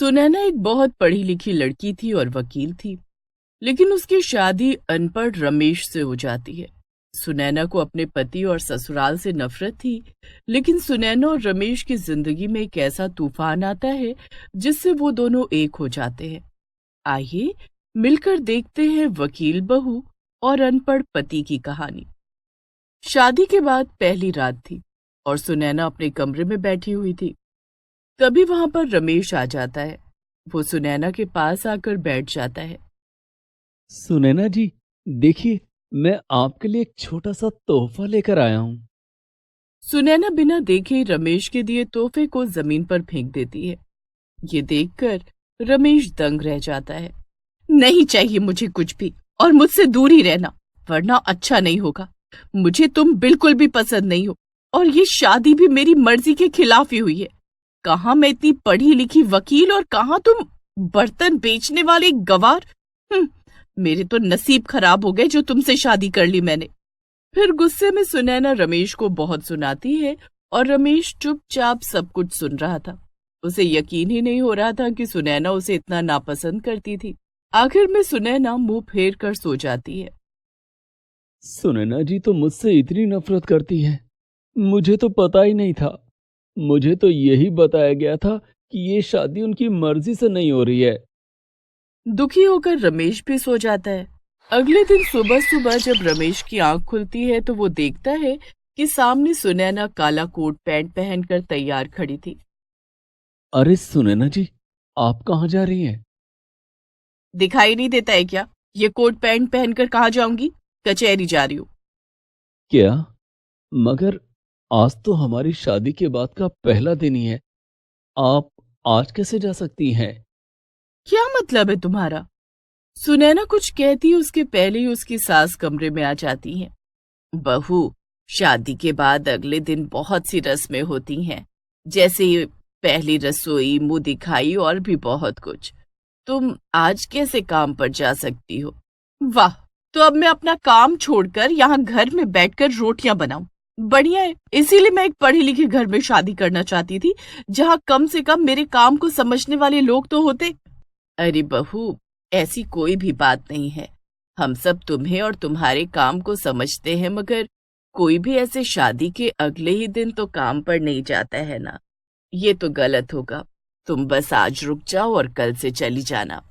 सुनैना एक बहुत पढ़ी लिखी लड़की थी और वकील थी, लेकिन उसकी शादी अनपढ़ रमेश से हो जाती है। सुनैना को अपने पति और ससुराल से नफरत थी, लेकिन सुनैना और रमेश की जिंदगी में एक ऐसा तूफान आता है जिससे वो दोनों एक हो जाते हैं। आइए मिलकर देखते हैं वकील बहू और अनपढ़ पति की कहानी। शादी के बाद पहली रात थी और सुनैना अपने कमरे में बैठी हुई थी। तभी वहां पर रमेश आ जाता है। वो सुनैना के पास आकर बैठ जाता है। सुनैना जी, देखिए, मैं आपके लिए एक छोटा सा तोहफा लेकर आया हूँ। सुनैना बिना देखे ही रमेश के दिए तोहफे को जमीन पर फेंक देती है। ये देखकर रमेश दंग रह जाता है। नहीं चाहिए मुझे कुछ भी, और मुझसे दूर ही रहना, वरना अच्छा नहीं होगा। मुझे तुम बिल्कुल भी पसंद नहीं हो, और ये शादी भी मेरी मर्जी के खिलाफ ही हुई है। कहाँ मैं इतनी पढ़ी लिखी वकील और कहाँ तुम बर्तन बेचने वाले गवार। मेरे तो नसीब खराब हो गए जो तुमसे शादी कर ली मैंने। फिर गुस्से में सुनैना रमेश को बहुत सुनाती है और रमेश चुपचाप सब कुछ सुन रहा था। उसे यकीन ही नहीं हो रहा था कि सुनैना उसे इतना नापसंद करती थी। आखिर में सुनैना मुंह फेर कर सो जाती है। सुनैना जी तो मुझसे इतनी नफरत करती है, मुझे तो पता ही नहीं था। मुझे तो यही बताया गया था कि ये शादी उनकी मर्जी से नहीं हो रही है। दुखी होकर रमेश भी सो जाता है। अगले दिन सुबह सुबह जब रमेश की आंख खुलती है तो वो देखता है कि सामने सुनैना काला कोट पैंट पहनकर तैयार खड़ी थी। अरे सुनैना जी, आप कहाँ जा रही हैं? दिखाई नहीं देता है क्या? ये कोट पैंट पहनकर कहाँ जाऊंगी? कचहरी जा रही हूँ। क्या? मगर आज तो हमारी शादी के बाद का पहला दिन ही है। आप आज कैसे जा सकती हैं? क्या मतलब है तुम्हारा? सुनैना कुछ कहती उसके पहले ही उसकी सास कमरे में आ जाती है। बहू, शादी के बाद अगले दिन बहुत सी रस्में होती हैं, जैसे ये पहली रसोई, मुंह दिखाई और भी बहुत कुछ। तुम आज कैसे काम पर जा सकती हो? वाह, तो अब मैं अपना काम छोड़कर यहाँ घर में बैठकर रोटियां बनाऊं। बढ़िया है, इसीलिए मैं एक पढ़ी लिखी घर में शादी करना चाहती थी, जहाँ कम से कम मेरे काम को समझने वाले लोग तो होते। अरे बहू, ऐसी कोई भी बात नहीं है। हम सब तुम्हें और तुम्हारे काम को समझते हैं, मगर कोई भी ऐसे शादी के अगले ही दिन तो काम पर नहीं जाता है ना। ये तो गलत होगा। तुम बस आज रुक जाओ और कल से चली जाना।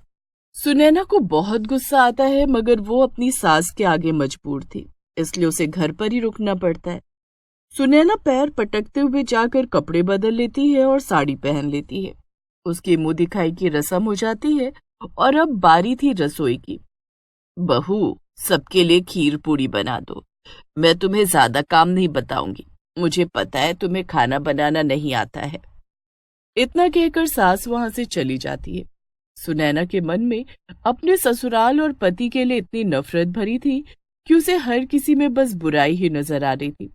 सुनैना को बहुत गुस्सा आता है, मगर वो अपनी सास के आगे मजबूर थी, इसलिए उसे घर पर ही रुकना पड़ता है। सुनैना पैर पटकते हुए जाकर कपड़े बदल लेती है और साड़ी पहन लेती है। उसकी मुंह दिखाई की रस्म हो जाती है और अब बारी थी रसोई की। बहू, सबके लिए खीर पूरी बना दो। मैं तुम्हें ज्यादा काम नहीं बताऊंगी। मुझे पता है तुम्हें खाना बनाना नहीं आता है। इतना कहकर सास वहां से चली जाती है। सुनैना के मन में अपने ससुराल और पति के लिए इतनी नफरत भरी थी कि उसे हर किसी में बस बुराई ही नजर आ रही थी।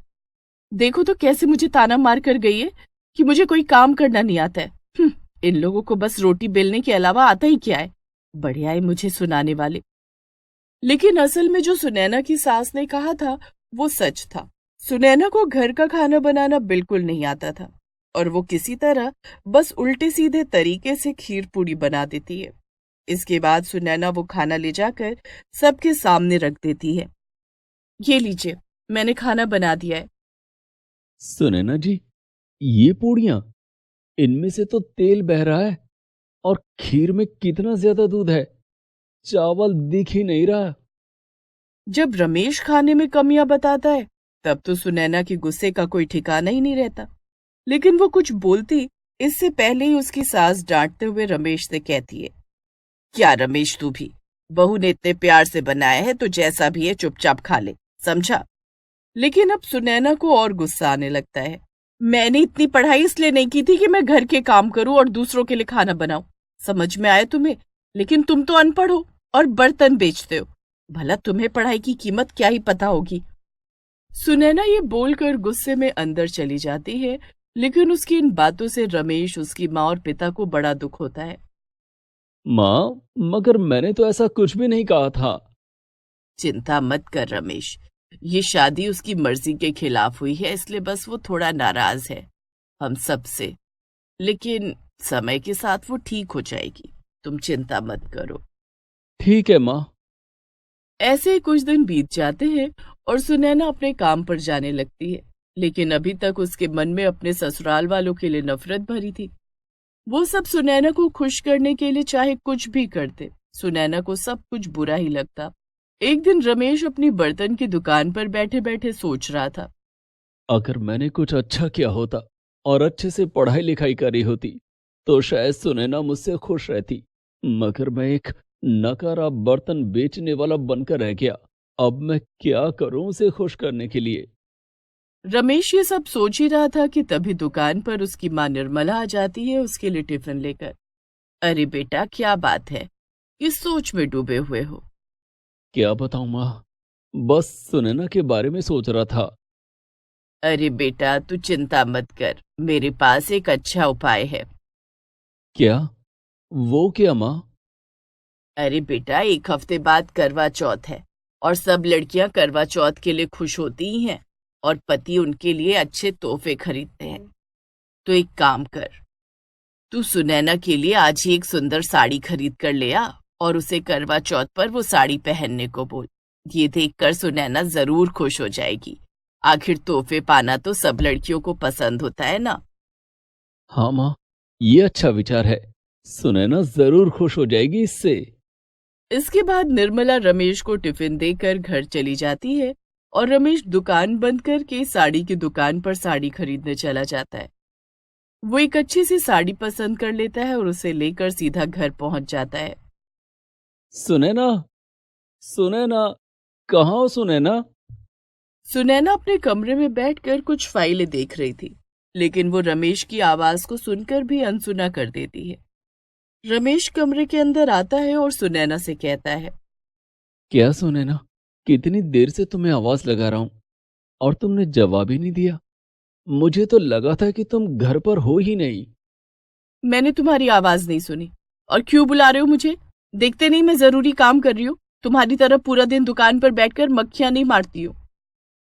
देखो तो कैसे मुझे ताना मार कर गई है कि मुझे कोई काम करना नहीं आता है। इन लोगों को बस रोटी बेलने के अलावा आता ही क्या है? बढ़िया है मुझे सुनाने वाले। लेकिन असल में जो सुनैना की सास ने कहा था वो सच था। सुनैना को घर का खाना बनाना बिल्कुल नहीं आता था, और वो किसी तरह बस उल्टे सीधे तरीके से खीर पूरी बना देती है। इसके बाद सुनैना वो खाना ले जाकर सबके सामने रख देती है। ये लीजिए, मैंने खाना बना दिया है। सुनैना जी, ये पूड़ियाँ, इनमें से तो तेल बह रहा है और खीर में कितना ज्यादा दूध है। चावल दिख ही नहीं रहा। जब रमेश खाने में कमियां बताता है, तब तो सुनैना के गुस्से का कोई ठिकाना ही नहीं रहता। लेकिन वो कुछ बोलती इससे पहले ही उसकी सास डांटते हुए रमेश से कहती है, क्या रमेश, तू भी? बहू ने इतने प्यार से बनाया है तो जैसा भी है चुपचाप खा ले, समझा? लेकिन अब सुनैना को और गुस्सा आने लगता है। मैंने इतनी पढ़ाई इसलिए नहीं की थी कि मैं घर के काम करूं और दूसरों के लिए खाना बनाऊं। समझ में आया तुम्हें? लेकिन तुम तो अनपढ़ हो और बर्तन बेचते हो। भला तुम्हें पढ़ाई की कीमत क्या ही पता होगी। सुनैना ये बोलकर गुस्से में अंदर चली जाती है, लेकिन उसकी इन बातों से रमेश, उसकी माँ और पिता को बड़ा दुख होता है। माँ, मगर मैंने तो ऐसा कुछ भी नहीं कहा था। चिंता मत कर रमेश, ये शादी उसकी मर्जी के खिलाफ हुई है, इसलिए बस वो थोड़ा नाराज है हम सब से। लेकिन समय के साथ वो ठीक हो जाएगी, तुम चिंता मत करो। ठीक है माँ। ऐसे ही कुछ दिन बीत जाते हैं और सुनैना अपने काम पर जाने लगती है, लेकिन अभी तक उसके मन में अपने ससुराल वालों के लिए नफरत भरी थी। वो सब सुनैना को खुश करने के लिए चाहे कुछ भी करते, सुनैना को सब कुछ बुरा ही लगता। एक दिन रमेश अपनी बर्तन की दुकान पर बैठे बैठे सोच रहा था। अगर मैंने कुछ अच्छा किया होता और अच्छे से पढ़ाई लिखाई करी होती तो शायद सुनैना मुझसे खुश रहती, मगर मैं एक नकारा बर्तन बेचने वाला बनकर रह गया। अब मैं क्या करूं उसे खुश करने के लिए। रमेश ये सब सोच ही रहा था कि तभी दुकान पर उसकी माँ निर्मला आ जाती है उसके लिए टिफिन लेकर। अरे बेटा, क्या बात है, इस सोच में डूबे हुए हो? क्या बताऊं माँ, बस सुनैना के बारे में सोच रहा था। अरे बेटा, तू चिंता मत कर, मेरे पास एक अच्छा उपाय है। क्या? वो क्या माँ? अरे बेटा, एक हफ्ते बाद करवा चौथ है और सब लड़कियां करवा चौथ के लिए खुश होती ही हैं और पति उनके लिए अच्छे तोहफे खरीदते हैं। तो एक काम कर, तू सुनैना के लिए आज ही एक सुंदर साड़ी खरीद कर ले आ और उसे करवा चौथ पर वो साड़ी पहनने को बोल। ये देखकर सुनैना जरूर खुश हो जाएगी। आखिर तोहफे पाना तो सब लड़कियों को पसंद होता है ना। हाँ माँ, ये अच्छा विचार है। सुनैना जरूर खुश हो जाएगी इससे। इसके बाद निर्मला रमेश को टिफिन देकर घर चली जाती है और रमेश दुकान बंद करके साड़ी की दुकान पर साड़ी खरीदने चला जाता है। वो एक अच्छी सी साड़ी पसंद कर लेता है और उसे लेकर सीधा घर पहुंच जाता है। सुनैना, सुनैना, कहाँ हो सुनैना? सुनैना अपने कमरे में बैठकर कुछ फाइलें देख रही थी, लेकिन वो रमेश की आवाज को सुनकर भी अनसुना कर देती है। रमेश कमरे के अंदर आता है और सुनैना से कहता है। क्या सुनैना, कितनी देर से तुम्हें आवाज लगा रहा हूं और तुमने जवाब ही नहीं दिया। मुझे तो लगा था कि तुम घर पर हो ही नहीं। मैंने तुम्हारी आवाज नहीं सुनी। और क्यों बुला रहे हो मुझे? देखते नहीं मैं जरूरी काम कर रही हूँ? तुम्हारी तरह पूरा दिन दुकान पर बैठकर मक्खियां नहीं मारती हूँ।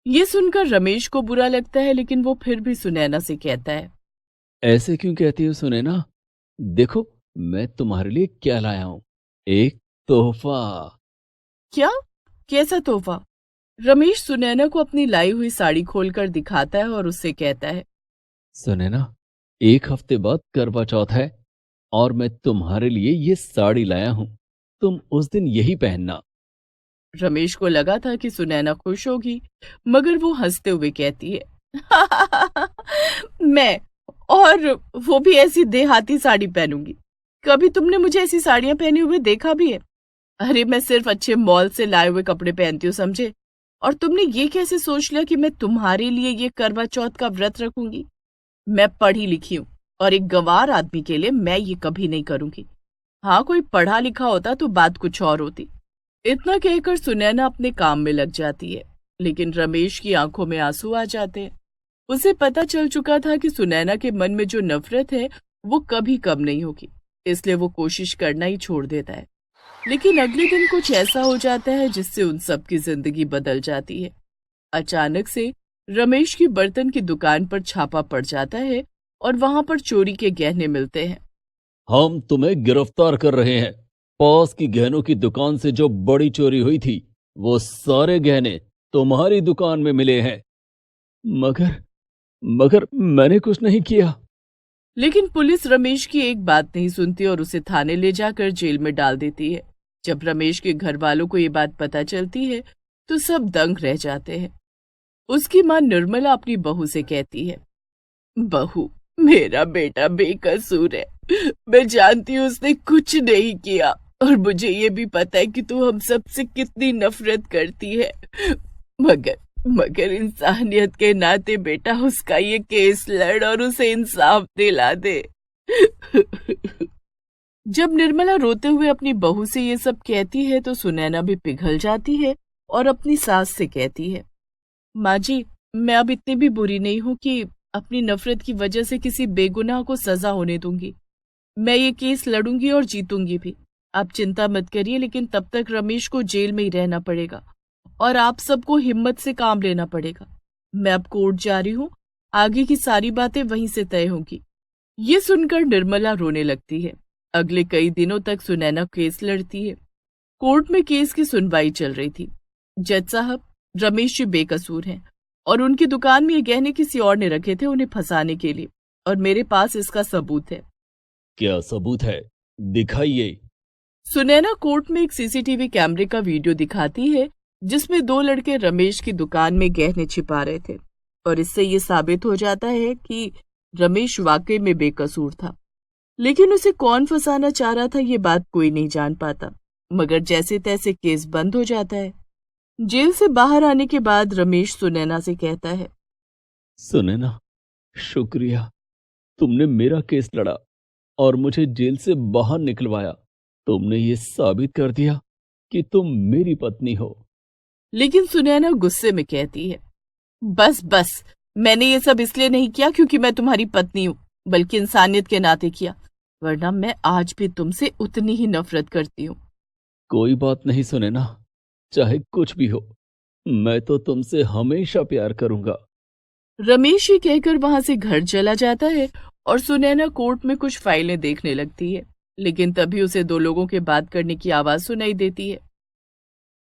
ये सुनकर रमेश को बुरा लगता है, लेकिन वो फिर भी सुनैना से कहता है। ऐसे क्यों कहती हो सुनैना? देखो, मैं तुम्हारे लिए क्या लाया हूं, एक तोहफा। क्या? कैसा तोहफा? रमेश सुनैना को अपनी लाई हुई साड़ी खोलकर दिखाता है और उससे कहता है। सुनैना, एक हफ्ते बाद करवा चौथ है और मैं तुम्हारे लिए ये साड़ी लाया हूं। तुम उस दिन यही पहनना। रमेश को लगा था कि सुनैना खुश होगी, मगर वो हंसते हुए कहती है। मैं, और वो भी ऐसी देहाती साड़ी पहनूंगी? कभी तुमने मुझे ऐसी साड़ियां पहने हुए देखा भी है? अरे मैं सिर्फ अच्छे मॉल से लाए हुए कपड़े पहनती हूँ, समझे? और तुमने ये कैसे सोच लिया कि मैं तुम्हारे लिए ये करवा चौथ का व्रत रखूंगी? मैं पढ़ी लिखी हूँ और एक गंवार आदमी के लिए मैं ये कभी नहीं करूंगी। हाँ, कोई पढ़ा लिखा होता तो बात कुछ और होती। इतना कहकर सुनैना अपने काम में लग जाती है, लेकिन रमेश की आंखों में आंसू आ जाते हैं। उसे पता चल चुका था कि सुनैना के मन में जो नफरत है वो कभी कम नहीं होगी, इसलिए वो कोशिश करना ही छोड़ देता है। लेकिन अगले दिन कुछ ऐसा हो जाता है जिससे उन सब की जिंदगी बदल जाती है। अचानक से रमेश की बर्तन की दुकान पर छापा पड़ जाता है और वहां पर चोरी के गहने मिलते हैं। हम तुम्हें गिरफ्तार कर रहे हैं। पास की गहनों की दुकान से जो बड़ी चोरी हुई थी, वो सारे गहने तुम्हारी दुकान में मिले हैं। मगर मगर मैंने कुछ नहीं किया। लेकिन पुलिस रमेश की एक बात नहीं सुनती और उसे थाने ले जाकर जेल में डाल देती है। जब रमेश के घर वालों को ये बात पता चलती है तो सब दंग रह जाते हैं। उसकी मां निर्मला अपनी बहू से कहती है। बहू, मेरा बेटा बेकसूर है। मैं जानती हूँ उसने कुछ नहीं किया और मुझे ये भी पता है कि तू हम सब से कितनी नफरत करती है। मगर मगर इंसानियत के नाते बेटा उसका ये केस लड़ और उसे इंसाफ दिला दे। जब निर्मला रोते हुए अपनी बहू से ये सब कहती है तो सुनैना भी पिघल जाती है और अपनी सास से कहती है। माँ जी, मैं अब इतनी भी बुरी नहीं हूँ कि अपनी नफरत की वजह से किसी बेगुनाह को सजा होने दूंगी। मैं ये केस लड़ूंगी और जीतूंगी भी। आप चिंता मत करिए, लेकिन तब तक रमेश को जेल में ही रहना पड़ेगा और आप सबको हिम्मत से काम लेना पड़ेगा। मैं अब कोर्ट जा रही हूँ, आगे की सारी बातें वहीं से तय होंगी। ये सुनकर निर्मला रोने लगती है। अगले कई दिनों तक सुनैना केस लड़ती है। कोर्ट में केस की सुनवाई चल रही थी। जज साहब, रमेश जी बेकसूर हैं और उनकी दुकान में ये गहने किसी और ने रखे थे उन्हें फंसाने के लिए, और मेरे पास इसका सबूत है। क्या सबूत है? दिखाइए। सुनैना कोर्ट में एक सीसीटीवी कैमरे का वीडियो दिखाती है जिसमें दो लड़के रमेश की दुकान में गहने छिपा रहे थे, और इससे ये साबित हो जाता है कि रमेश वाकई में बेकसूर था। लेकिन उसे कौन फंसाना चाह रहा था ये बात कोई नहीं जान पाता, मगर जैसे तैसे केस बंद हो जाता है। जेल से बाहर आने के बाद रमेश सुनैना से कहता है, सुनैना, शुक्रिया, तुमने मेरा केस लड़ा और मुझे जेल से बाहर निकलवाया। तुमने ये साबित कर दिया कि तुम मेरी पत्नी हो। लेकिन सुनैना गुस्से में कहती है, बस बस, मैंने ये सब इसलिए नहीं किया क्योंकि मैं तुम्हारी पत्नी हूँ, बल्कि इंसानियत के नाते किया, वरना मैं आज भी तुमसे उतनी ही नफरत करती हूँ। कोई बात नहीं सुनैना, चाहे कुछ भी हो, मैं तो तुमसे हमेशा प्यार करूंगा। रमेश ये कहकर वहां से घर चला जाता है और सुनैना कोर्ट में कुछ फाइलें देखने लगती है। लेकिन तभी उसे दो लोगों के बात करने की आवाज सुनाई देती है।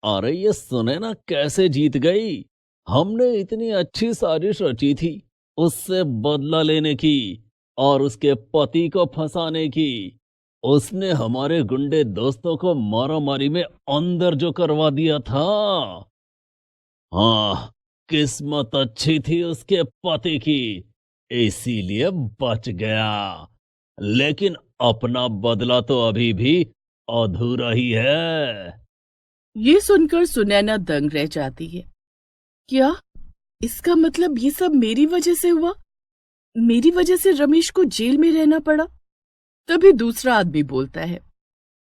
अरे ये सुनैना कैसे जीत गई? हमने इतनी अच्छी साजिश रची थी उससे बदला लेने की और उसके पति को फंसाने की। उसने हमारे गुंडे दोस्तों को मारामारी में अंदर जो करवा दिया था। हाँ, किस्मत अच्छी थी उसके पति की, इसीलिए बच गया। लेकिन अपना बदला तो अभी भी अधूरा ही है। ये सुनकर सुनैना दंग रह जाती है। क्या इसका मतलब ये सब मेरी वजह से हुआ? मेरी वजह से रमेश को जेल में रहना पड़ा? तभी दूसरा आदमी बोलता है,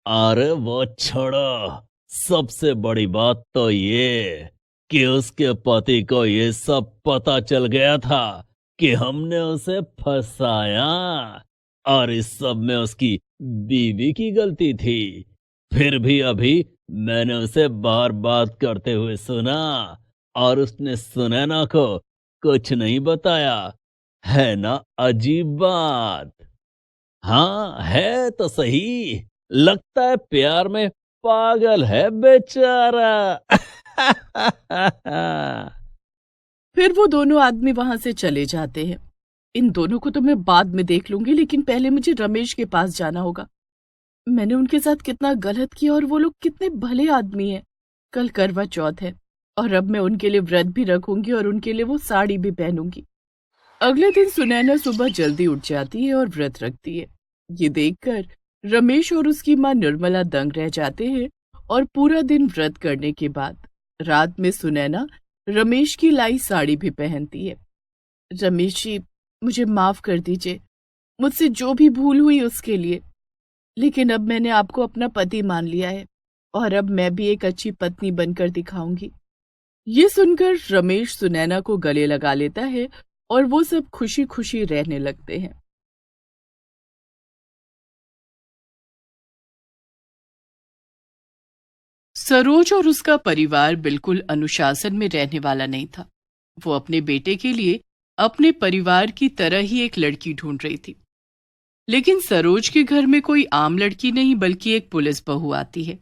अरे वो छोड़ो, सबसे बड़ी बात तो ये कि उसके पति को ये सब पता चल गया था कि हमने उसे फंसाया, और इस सब में उसकी बीवी की गलती थी। फिर भी अभी मैंने उसे बार बात करते हुए सुना और उसने सुनैना को कुछ नहीं बताया। है ना अजीब बात? हाँ, है तो सही। लगता है प्यार में पागल है बेचारा। फिर वो दोनों आदमी वहां से चले जाते हैं। इन दोनों को तो मैं बाद में देख लूंगी, लेकिन पहले मुझे रमेश के पास जाना होगा। मैंने उनके साथ कितना गलत किया और वो लोग कितने भले आदमी हैं। कल करवा चौथ है और अब मैं उनके लिए व्रत भी रखूंगी और उनके लिए वो साड़ी भी पहनूंगी। अगले दिन सुनैना सुबह जल्दी उठ जाती है और व्रत रखती है। ये देखकर रमेश और उसकी माँ निर्मला दंग रह जाते हैं, और पूरा दिन व्रत करने के बाद रात में सुनैना रमेश की लाई साड़ी भी पहनती है। रमेश जी, मुझे माफ कर दीजिए, मुझसे जो भी भूल हुई उसके लिए। लेकिन अब मैंने आपको अपना पति मान लिया है और अब मैं भी एक अच्छी पत्नी बनकर दिखाऊंगी। ये सुनकर रमेश सुनैना को गले लगा लेता है और वो सब खुशी खुशी रहने लगते हैं। सरोज और उसका परिवार बिल्कुल अनुशासन में रहने वाला नहीं था। वो अपने बेटे के लिए अपने परिवार की तरह ही एक लड़की ढूंढ रही थी। लेकिन सरोज के घर में कोई आम लड़की नहीं बल्कि एक पुलिस बहू आती है।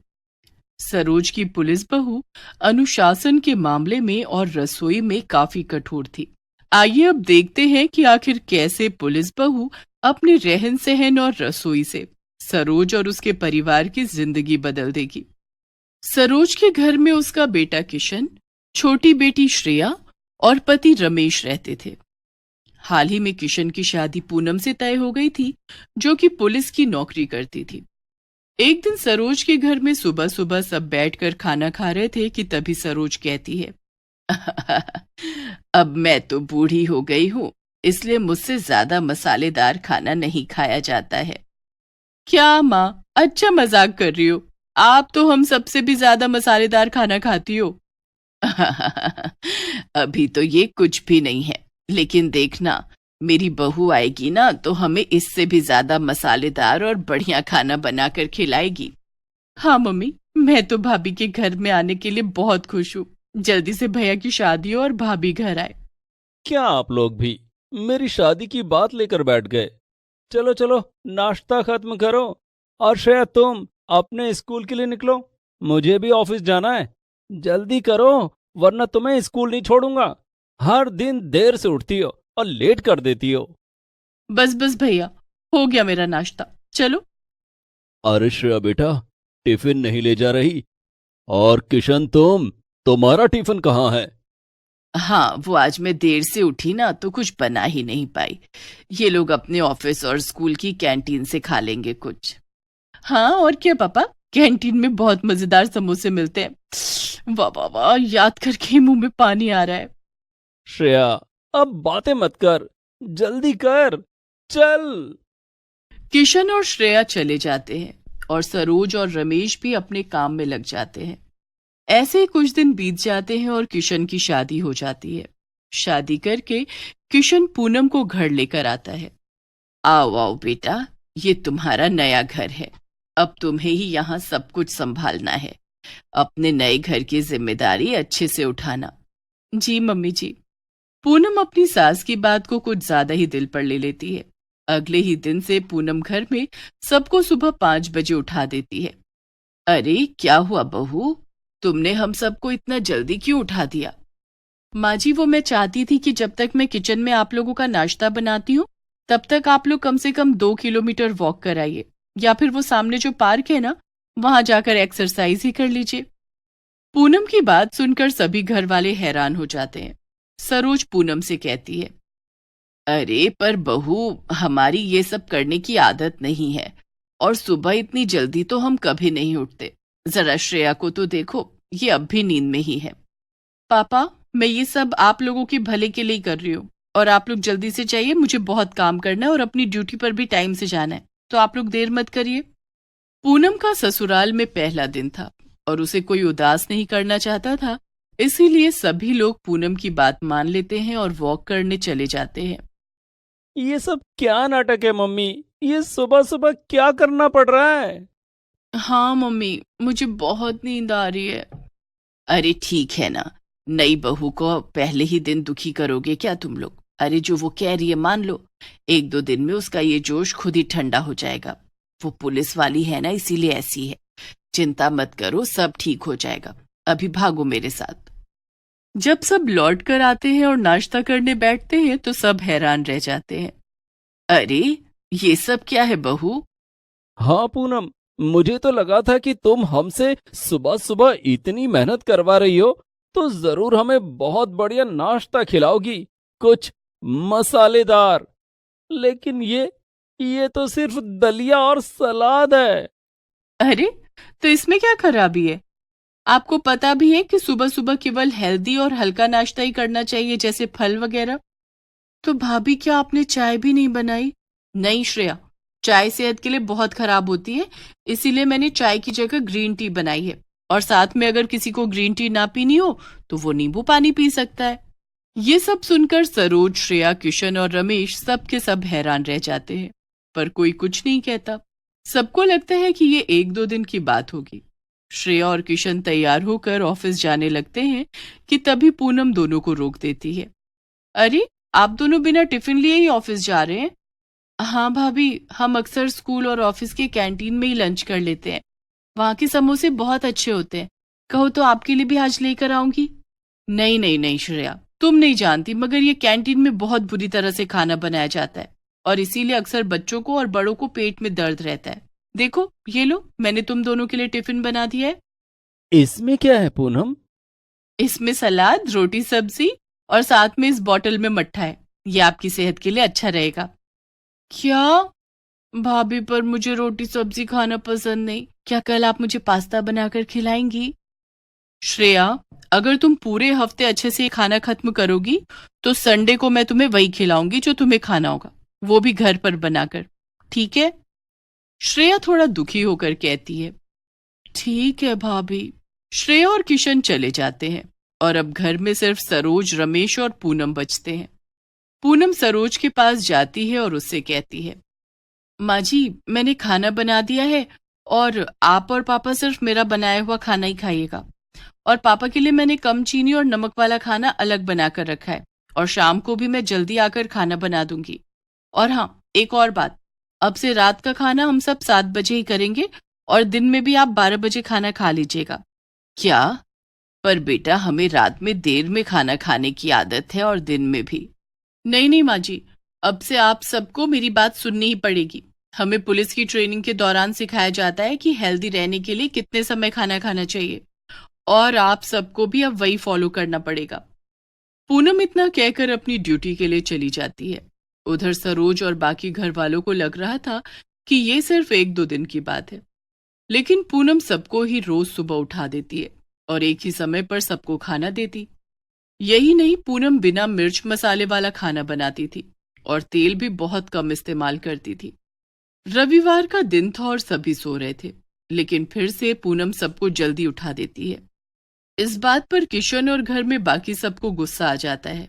सरोज की पुलिस बहू अनुशासन के मामले में और रसोई में काफी कठोर थी। आइए अब देखते हैं कि आखिर कैसे पुलिस बहू अपने रहन सहन और रसोई से सरोज और उसके परिवार की जिंदगी बदल देगी। सरोज के घर में उसका बेटा किशन, छोटी बेटी श्रेया और पति रमेश रहते थे। हाल ही में किशन की शादी पूनम से तय हो गई थी, जो कि पुलिस की नौकरी करती थी। एक दिन सरोज के घर में सुबह सुबह सब बैठकर खाना खा रहे थे कि तभी सरोज कहती है, अब मैं तो बूढ़ी हो गई हूँ, इसलिए मुझसे ज्यादा मसालेदार खाना नहीं खाया जाता है। क्या माँ, अच्छा मजाक कर रही हो? आप तो हम सबसे भी ज्यादा मसालेदार खाना खाती हो। अभी तो ये कुछ भी नहीं है, लेकिन देखना, मेरी बहू आएगी ना तो हमें इससे भी ज्यादा मसालेदार और बढ़िया खाना बनाकर खिलाएगी। हाँ मम्मी, मैं तो भाभी के घर में आने के लिए बहुत खुश हूँ। जल्दी से भैया की शादी हो और भाभी घर आए। क्या आप लोग भी मेरी शादी की बात लेकर बैठ गए? चलो चलो, नाश्ता खत्म करो। और श्रेया, तुम अपने स्कूल के लिए निकलो, मुझे भी ऑफिस जाना है। जल्दी करो, वरना तुम्हें स्कूल नहीं छोड़ूंगा। हर दिन देर से उठती हो और लेट कर देती हो। बस बस भैया, हो गया मेरा नाश्ता, चलो। अरे श्रेया बेटा, टिफिन नहीं ले जा रही? और किशन, तुम्हारा टिफिन कहाँ है? हाँ, वो आज मैं देर से उठी ना, तो कुछ बना ही नहीं पाई। ये लोग अपने ऑफिस और स्कूल की कैंटीन से खा लेंगे कुछ। हाँ, और क्या पापा, कैंटीन में बहुत मजेदार समोसे मिलते हैं। वाह वाह वाह, याद करके ही मुंह में पानी आ रहा है। श्रेया, अब बातें मत कर, जल्दी कर, चल। किशन और श्रेया चले जाते हैं और सरोज और रमेश भी अपने काम में लग जाते हैं। ऐसे ही कुछ दिन बीत जाते हैं और किशन की शादी हो जाती है। शादी करके किशन पूनम को घर लेकर आता है। आओ आओ बेटा, ये तुम्हारा नया घर है। अब तुम्हें ही यहाँ सब कुछ संभालना है। अपने नए घर की जिम्मेदारी अच्छे से उठाना। जी मम्मी जी। पूनम अपनी सास की बात को कुछ ज्यादा ही दिल पर ले लेती है। अगले ही दिन से पूनम घर में सबको सुबह 5 बजे उठा देती है। अरे क्या हुआ बहू, तुमने हम सबको इतना जल्दी क्यों उठा दिया? माँ जी, वो मैं चाहती थी कि जब तक मैं किचन में आप लोगों का नाश्ता बनाती हूँ, तब तक आप लोग कम से कम 2 किलोमीटर वॉक कराइए, या फिर वो सामने जो पार्क है ना, वहां जाकर एक्सरसाइज ही कर लीजिए। पूनम की बात सुनकर सभी घर वाले हैरान हो जाते हैं। सरोज पूनम से कहती है, अरे पर बहू, हमारी ये सब करने की आदत नहीं है, और सुबह इतनी जल्दी तो हम कभी नहीं उठते। जरा श्रेया को तो देखो, ये अब भी नींद में ही है। पापा, मैं ये सब आप लोगों के भले के लिए कर रही हूँ, और आप लोग जल्दी से चाहिए, मुझे बहुत काम करना है और अपनी ड्यूटी पर भी टाइम से जाना है, तो आप लोग देर मत करिए। पूनम का ससुराल में पहला दिन था और उसे कोई उदास नहीं करना चाहता था, इसीलिए सभी लोग पूनम की बात मान लेते हैं और वॉक करने चले जाते हैं। ये सब क्या नाटक है मम्मी? ये सुबह सुबह क्या करना पड़ रहा है? हाँ मम्मी, मुझे बहुत नींद आ रही है। अरे ठीक है ना, नई बहू को पहले ही दिन दुखी करोगे क्या तुम लोग? अरे जो वो कह रही है मान लो, 1-2 दिन में उसका ये जोश खुद ही ठंडा हो जाएगा। वो पुलिस वाली है ना, इसीलिए ऐसी है। चिंता मत करो, सब ठीक हो जाएगा। अभी भागो मेरे साथ। जब सब लौट कर आते हैं और नाश्ता करने बैठते हैं तो सब हैरान रह जाते हैं। अरे ये सब क्या है बहू? हाँ पूनम, मुझे तो लगा था कि तुम हमसे सुबह सुबह इतनी मेहनत करवा रही हो तो जरूर हमें बहुत बढ़िया नाश्ता खिलाओगी, कुछ मसालेदार। लेकिन ये तो सिर्फ दलिया और सलाद है। अरे तो इसमें क्या खराबी है? आपको पता भी है कि सुबह सुबह केवल हेल्दी और हल्का नाश्ता ही करना चाहिए, जैसे फल वगैरह। तो भाभी, क्या आपने चाय भी नहीं बनाई? नहीं श्रेया, चाय सेहत के लिए बहुत खराब होती है, इसीलिए मैंने चाय की जगह ग्रीन टी बनाई है। और साथ में अगर किसी को ग्रीन टी ना पीनी हो तो वो नींबू पानी पी सकता है। ये सब सुनकर सरोज, श्रेया, किशन और रमेश सब के सब हैरान रह जाते हैं, पर कोई कुछ नहीं कहता। सबको लगता है कि ये 1-2 दिन की बात होगी। श्रेया और किशन तैयार होकर ऑफिस जाने लगते हैं कि तभी पूनम दोनों को रोक देती है। अरे, आप दोनों बिना टिफिन लिए ही ऑफिस जा रहे हैं? हाँ भाभी, हम अक्सर स्कूल और ऑफिस के कैंटीन में ही लंच कर लेते हैं। वहाँ के समोसे बहुत अच्छे होते हैं। कहो तो आपके लिए भी आज लेकर आऊंगी। नहीं नहीं नहीं श्रेया, तुम नहीं जानती, मगर ये कैंटीन में बहुत बुरी तरह से खाना बनाया जाता है, और इसीलिए अक्सर बच्चों को और बड़ों को पेट में दर्द रहता है। देखो ये लो, मैंने तुम दोनों के लिए टिफिन बना दिया है। इसमें क्या है पूनम? इसमें सलाद, रोटी, सब्जी और साथ में इस बॉटल में मट्ठा है। ये आपकी सेहत के लिए अच्छा रहेगा। क्या? भाभी, पर मुझे रोटी सब्जी खाना पसंद नहीं। क्या कल आप मुझे पास्ता बनाकर खिलाएंगी? श्रेया, अगर तुम पूरे हफ्ते अच्छे से खाना खत्म करोगी तो संडे को मैं तुम्हें वही खिलाऊंगी जो तुम्हें खाना होगा, वो भी घर पर बनाकर। ठीक है? श्रेया थोड़ा दुखी होकर कहती है, ठीक है भाभी। श्रेया और किशन चले जाते हैं और अब घर में सिर्फ सरोज, रमेश और पूनम बचते हैं। पूनम सरोज के पास जाती है और उससे कहती है, माँ जी, मैंने खाना बना दिया है और आप और पापा सिर्फ मेरा बनाया हुआ खाना ही खाइएगा। और पापा के लिए मैंने कम चीनी और नमक वाला खाना अलग बनाकर रखा है, और शाम को भी मैं जल्दी आकर खाना बना दूंगी। और हाँ, एक और बात, अब से रात का खाना हम सब 7 बजे ही करेंगे और दिन में भी आप 12 बजे खाना खा लीजिएगा। क्या? पर बेटा, हमें रात में देर में खाना खाने की आदत है और दिन में भी। नहीं नहीं माँ जी, अब से आप सबको मेरी बात सुननी ही पड़ेगी। हमें पुलिस की ट्रेनिंग के दौरान सिखाया जाता है कि हेल्दी रहने के लिए कितने समय खाना खाना चाहिए, और आप सबको भी अब वही फॉलो करना पड़ेगा। पूनम इतना कहकर अपनी ड्यूटी के लिए चली जाती है। उधर सरोज और बाकी घर वालों को लग रहा था कि ये सिर्फ 1-2 दिन की बात है, लेकिन पूनम सबको ही रोज सुबह उठा देती है और एक ही समय पर सबको खाना देती। यही नहीं, पूनम बिना मिर्च मसाले वाला खाना बनाती थी और तेल भी बहुत कम इस्तेमाल करती थी। रविवार का दिन था और सभी सो रहे थे, लेकिन फिर से पूनम सबको जल्दी उठा देती है। इस बात पर किशन और घर में बाकी सबको गुस्सा आ जाता है।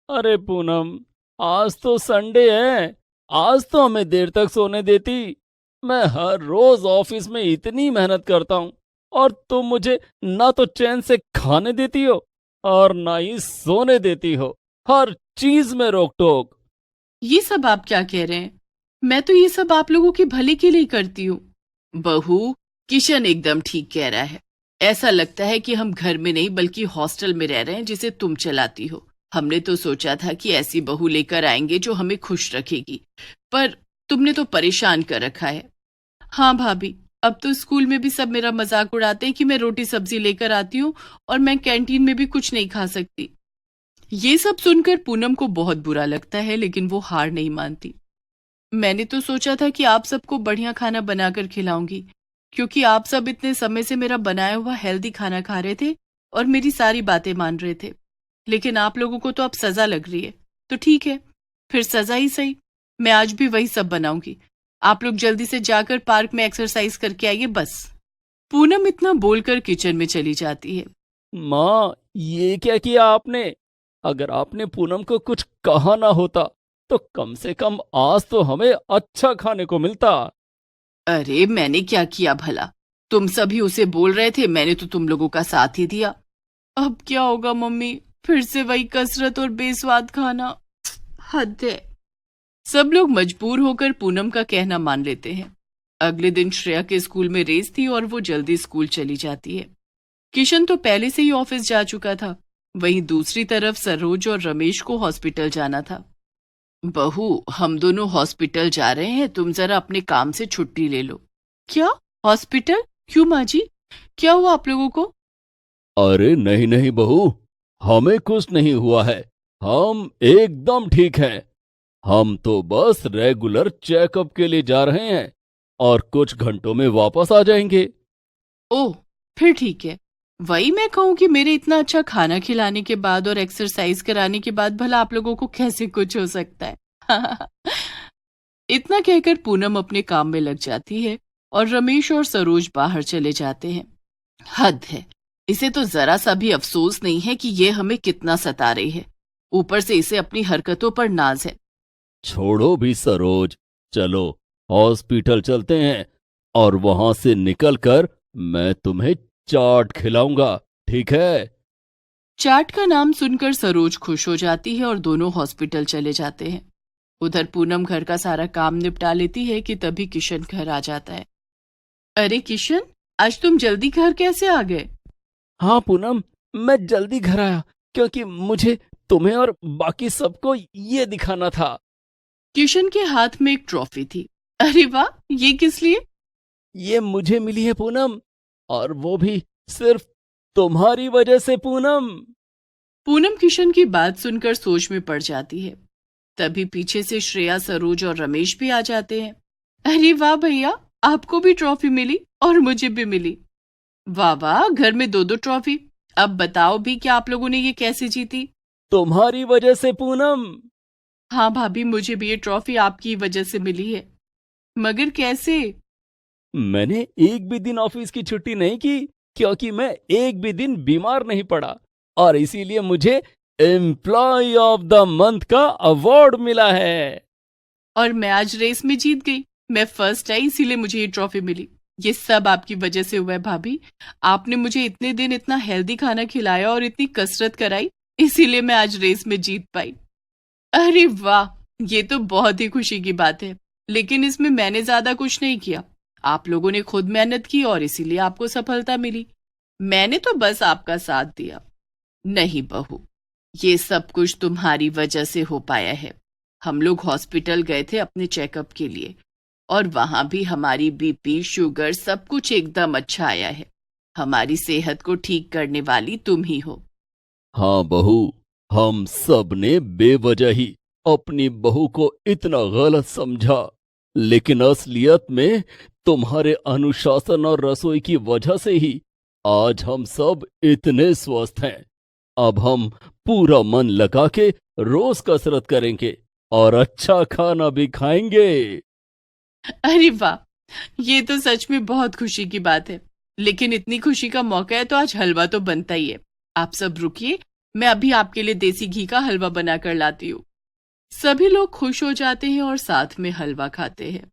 अरे पूनम, आज तो संडे है, आज तो हमें देर तक सोने देती। मैं हर रोज ऑफिस में इतनी मेहनत करता हूँ और तुम मुझे ना तो चैन से खाने देती हो और ना ही सोने देती हो। हर चीज में रोक टोक। ये सब आप क्या कह रहे हैं? मैं तो ये सब आप लोगों के भले के लिए करती हूँ। बहू, किशन एकदम ठीक कह रहा है। ऐसा लगता है कि हम घर में नहीं बल्कि हॉस्टल में रह रहे हैं जिसे तुम चलाती हो। हमने तो सोचा था कि ऐसी बहू लेकर आएंगे जो हमें खुश रखेगी, पर तुमने तो परेशान कर रखा है। हाँ भाभी, अब तो स्कूल में भी सब मेरा मजाक उड़ाते हैं कि मैं रोटी सब्जी लेकर आती हूँ और मैं कैंटीन में भी कुछ नहीं खा सकती। ये सब सुनकर पूनम को बहुत बुरा लगता है, लेकिन वो हार नहीं मानती। मैंने तो सोचा था कि आप सबको बढ़िया खाना बनाकर खिलाऊंगी, क्योंकि आप सब इतने समय से मेरा बनाया हुआ हेल्दी खाना खा रहे थे और मेरी सारी बातें मान रहे थे। लेकिन आप लोगों को तो अब सजा लग रही है, तो ठीक है, फिर सजा ही सही। मैं आज भी वही सब बनाऊंगी। आप लोग जल्दी से जाकर पार्क में एक्सरसाइज करके आइए बस। पूनम इतना बोलकर किचन में चली जाती है। माँ, ये क्या किया आपने? अगर आपने पूनम को कुछ कहा ना होता तो कम से कम आज तो हमें अच्छा खाने को मिलता। अरे मैंने क्या किया भला? तुम सभी उसे बोल रहे थे, मैंने तो तुम लोगों का साथ ही दिया। अब क्या होगा मम्मी, फिर से वही कसरत और बेस्वाद खाना। हद है। सब लोग मजबूर होकर पूनम का कहना मान लेते हैं। अगले दिन श्रेया के स्कूल में रेस थी और वो जल्दी स्कूल चली जाती है। किशन तो पहले से ही ऑफिस जा चुका था। वहीं दूसरी तरफ सरोज और रमेश को हॉस्पिटल जाना था। बहू, हम दोनों हॉस्पिटल जा रहे हैं, तुम जरा अपने काम से छुट्टी ले लो। क्या? हॉस्पिटल? क्यों माँ जी, क्या हुआ आप लोगों को? अरे नहीं नहीं बहू, हमें कुछ नहीं हुआ है। हम एकदम ठीक हैं। हम तो बस रेगुलर चेकअप के लिए जा रहे हैं और कुछ घंटों में वापस आ जाएंगे। ओह, फिर ठीक है। वही मैं कहूँ कि मेरे इतना अच्छा खाना खिलाने के बाद और एक्सरसाइज कराने के बाद भला आप लोगों को कैसे कुछ हो सकता है? इतना कहकर पूनम अपने काम में लग जाती है और रमेश और सरोज बाहर चले जाते हैं। हद है, इसे तो जरा सा भी अफसोस नहीं है कि ये हमें कितना सता रही है। ऊपर से इसे अपनी हरकतों पर नाज है। छोड़ो भी सरोज, चलो हॉस्पिटल चलते हैं और वहां से निकलकर मैं तुम्हें चाट खिलाऊंगा, ठीक है? चाट का नाम सुनकर सरोज खुश हो जाती है और दोनों हॉस्पिटल चले जाते हैं। उधर पूनम घर का सारा काम निपटा लेती है कि तभी किशन घर आ जाता है। अरे किशन, आज तुम जल्दी घर कैसे आ गए? हाँ पूनम, मैं जल्दी घर आया क्योंकि मुझे तुम्हें और बाकी सबको ये दिखाना था। किशन के हाथ में एक ट्रॉफी थी। अरे वाह, ये किस लिए? ये मुझे मिली है पूनम, और वो भी सिर्फ तुम्हारी वजह से पूनम। पूनम किशन की बात सुनकर सोच में पड़ जाती है। तभी पीछे से श्रेया, सरोज और रमेश भी आ जाते हैं। अरे वाह भैया, आपको भी ट्रॉफी मिली और मुझे भी मिली। वाह वाह, घर में 2-2 ट्रॉफी। अब बताओ भी कि आप लोगों ने ये कैसे जीती? तुम्हारी वजह से पूनम। हाँ भाभी, मुझे भी ये ट्रॉफी आपकी वजह से मिली है। मगर कैसे? मैंने एक भी दिन ऑफिस की छुट्टी नहीं की क्योंकि मैं एक भी दिन बीमार नहीं पड़ा, और इसीलिए मुझे एम्प्लॉय ऑफ द मंथ का अवार्ड मिला है। और मैं आज रेस में जीत गई। मैं फर्स्ट आई, इसीलिए मुझे ये ट्रॉफी मिली। ये सब आपकी वजह से हुआ है भाभी। आपने मुझे इतने दिन इतना हेल्दी खाना खिलाया और इतनी कसरत कराई, इसीलिए मैं आज रेस में जीत पाई। अरे वाह, ये तो बहुत ही खुशी की बात है। लेकिन इसमें मैंने ज्यादा कुछ नहीं किया। आप लोगों ने खुद मेहनत की और इसीलिए आपको सफलता मिली। मैंने तो बस आपका साथ दिया। नहीं बहू, ये सब कुछ तुम्हारी वजह से हो पाया है। हम लोग हॉस्पिटल गए थे अपने चेकअप के लिए और वहां भी हमारी बीपी, शुगर सब कुछ एकदम अच्छा आया है। हमारी सेहत को ठीक करने वाली तुम ही हो। हाँ बहू, हम सब ने बेवजह ही अपनी बहू को इतना गलत समझा, लेकिन असलियत में तुम्हारे अनुशासन और रसोई की वजह से ही आज हम सब इतने स्वस्थ हैं। अब हम पूरा मन लगा के रोज कसरत करेंगे और अच्छा खाना भी खाएंगे। अरे वाह, ये तो सच में बहुत खुशी की बात है। लेकिन इतनी खुशी का मौका है तो आज हलवा तो बनता ही है। आप सब रुकिए, मैं अभी आपके लिए देसी घी का हलवा बनाकर लाती हूँ। सभी लोग खुश हो जाते हैं और साथ में हलवा खाते हैं।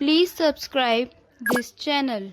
Please subscribe this channel.